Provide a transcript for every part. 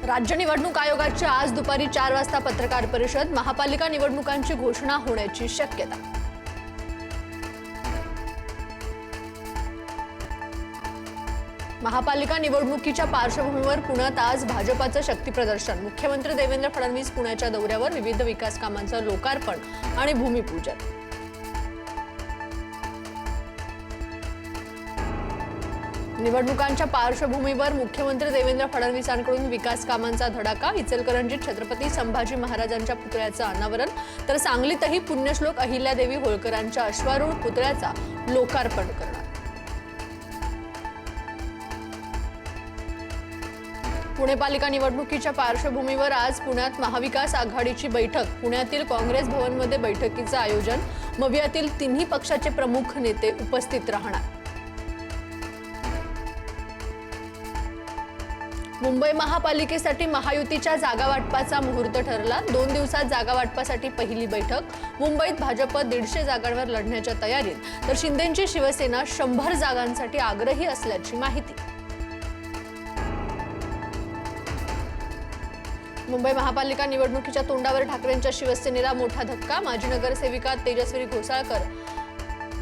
राज्य निवडणूक आयोगाची आज दुपारी 4 वाजता पत्रकार परिषद. महापालिका निवडणुकांची घोषणा होण्याची शक्यता. महापालिका निवडणुकीच्या पार्श्वभूमीवर पुण्यात आज भाजपाचं शक्तीप्रदर्शन. मुख्यमंत्री देवेंद्र फडणवीस पुण्याच्या दौऱ्यावर. विविध विकास कामांचं लोकार्पण आणि भूमिपूजन. निवडणुकांच्या पार्श्वभूमीवर मुख्यमंत्री देवेंद्र फडणवीसांकडून विकास कामांचा धडाका. इचलकरंजीत छत्रपती संभाजी महाराजांच्या पुतळ्याचं अनावरण, तर सांगलीतही पुण्यश्लोक अहिल्यादेवी होळकरांच्या अश्वारूढ पुतळ्याचा लोकार्पण करणार. पुणे पालिका निवडणुकीच्या पार्श्वभूमीवर आज पुण्यात महाविकास आघाडीची बैठक. पुण्यातील काँग्रेस भवनमध्ये बैठकीचं आयोजन. मवियातील तिन्ही पक्षाचे प्रमुख नेते उपस्थित राहणार. मुंबई महापालिकेसाठी महायुतीच्या जागा वाटपाचा मुहूर्त ठरला. 2 दिवसात जागा वाटपासाठी पहिली बैठक. मुंबईत भाजप 150 जागांवर लढण्याच्या तयारीत, तर शिंदेंची शिवसेना 100 जागांसाठी आग्रही असल्याची माहिती. मुंबई महापालिका निवडणुकीच्या तोंडावर ठाकरेंच्या शिवसेनेला मोठा धक्का. माजी नगरसेविका तेजस्वी घोसाळकर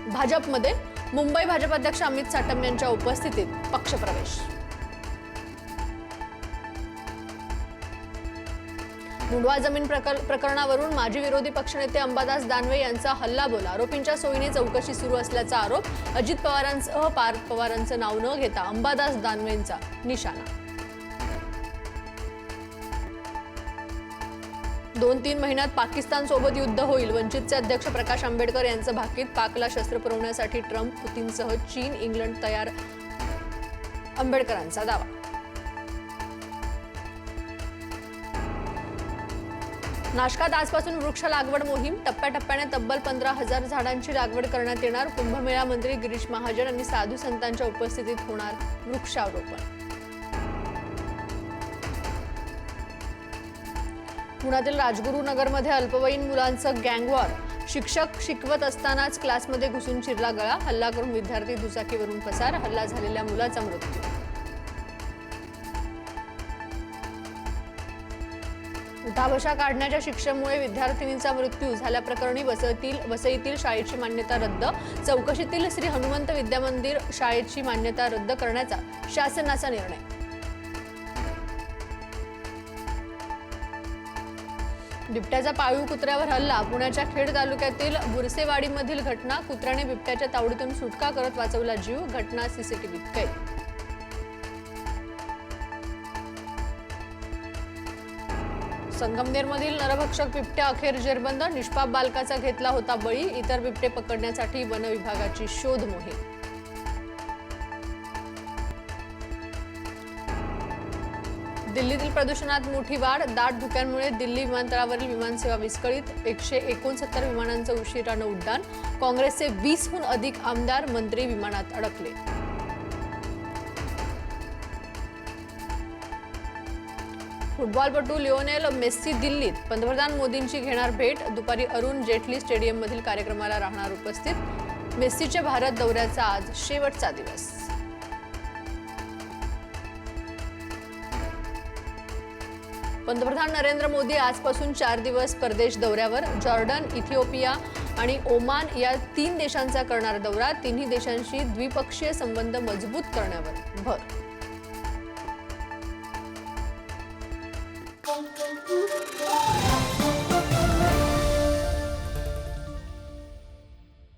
भाजपमध्ये. मुंबई भाजपाध्यक्ष अमित साटम यांच्या उपस्थितीत पक्षप्रवेश. मुंडवा जमीन प्रकरणावरून माजी विरोधी पक्षनेते अंबादास दानवे यांचा हल्लाबोल. आरोपींच्या सोयीने चौकशी सुरू असल्याचा आरोप. अजित पवारांसह पार्थ पवारांचं नाव न घेता अंबादास दानवेंचा निशाणा. 2-3 महिन्यात पाकिस्तान सोबत युद्ध होईल. वंचितचे अध्यक्ष प्रकाश आंबेडकर यांचं भाकीत. पाकला शस्त्र पुरवण्यासाठी ट्रम्प, पुतीनसह चीन, इंग्लंड तयार, आंबेडकरांचा दावा. नाशकात आजपासून वृक्ष लागवड मोहीम. टप्प्याटप्प्याने तब्बल 15,000 झाडांची लागवड करण्यात येणार. कुंभमेळा मंत्री गिरीश महाजन आणि साधू संतांच्या उपस्थितीत होणार वृक्षारोपण. पुण्यातील राजगुरुनगरमध्ये अल्पवयीन मुलांचं गँगवॉर. शिक्षक शिकवत असतानाच क्लासमध्ये घुसून चिरला गळा. हल्ला करून विद्यार्थी दुचाकीवरून पसार. हल्ला झालेल्या मुलाचा मृत्यू. उठाबशा काढण्याच्या शिक्षेमुळे विद्यार्थिनीचा मृत्यू झाल्याप्रकरणी वसईतील शाळेची मान्यता रद्द. चौकशीतील श्री हनुमंत विद्यामंदिर शाळेची मान्यता रद्द करण्याचा शासनाचा निर्णय. बिबट्याचा पाळीव कुत्र्यावर हल्ला. पुण्याच्या खेड तालुक्यातील बुरसेवाडीमधील घटना. कुत्र्याने बिबट्याच्या तावडीतून सुटका करत वाचवला जीव. घटना सीसीटीव्हीत कैद. संगमनेरमधील नरभक्षक बिबट्या अखेर जेरबंद. निष्पाप बालकाचा घेतला होता बळी. इतर बिबटे पकडण्यासाठी वन विभागाची शोध मोहीम. दिल्लीतील प्रदूषणात मोठी वाढ. दाट धुक्यांमुळे दिल्ली विमानतळावरील विमानसेवा विस्कळीत. 169 विमानांचं उशिरानं उड्डाण. काँग्रेसचे 20हून अधिक आमदार, मंत्री विमानात अडकले. फुटबॉलपटू लिओनेल मेस्सी दिल्लीत. पंतप्रधान मोदींची घेणार भेट. दुपारी अरुण जेटली स्टेडियममधील कार्यक्रमाला राहणार उपस्थित. मेस्सीच्या भारत दौऱ्याचा आज शेवटचा दिवस. पंतप्रधान नरेंद्र मोदी आजपासून 4 दिवस परदेश दौऱ्यावर. जॉर्डन, इथिओपिया आणि ओमान या 3 देशांचा करणार दौरा. तिन्ही देशांशी द्विपक्षीय संबंध मजबूत करण्यावर भर.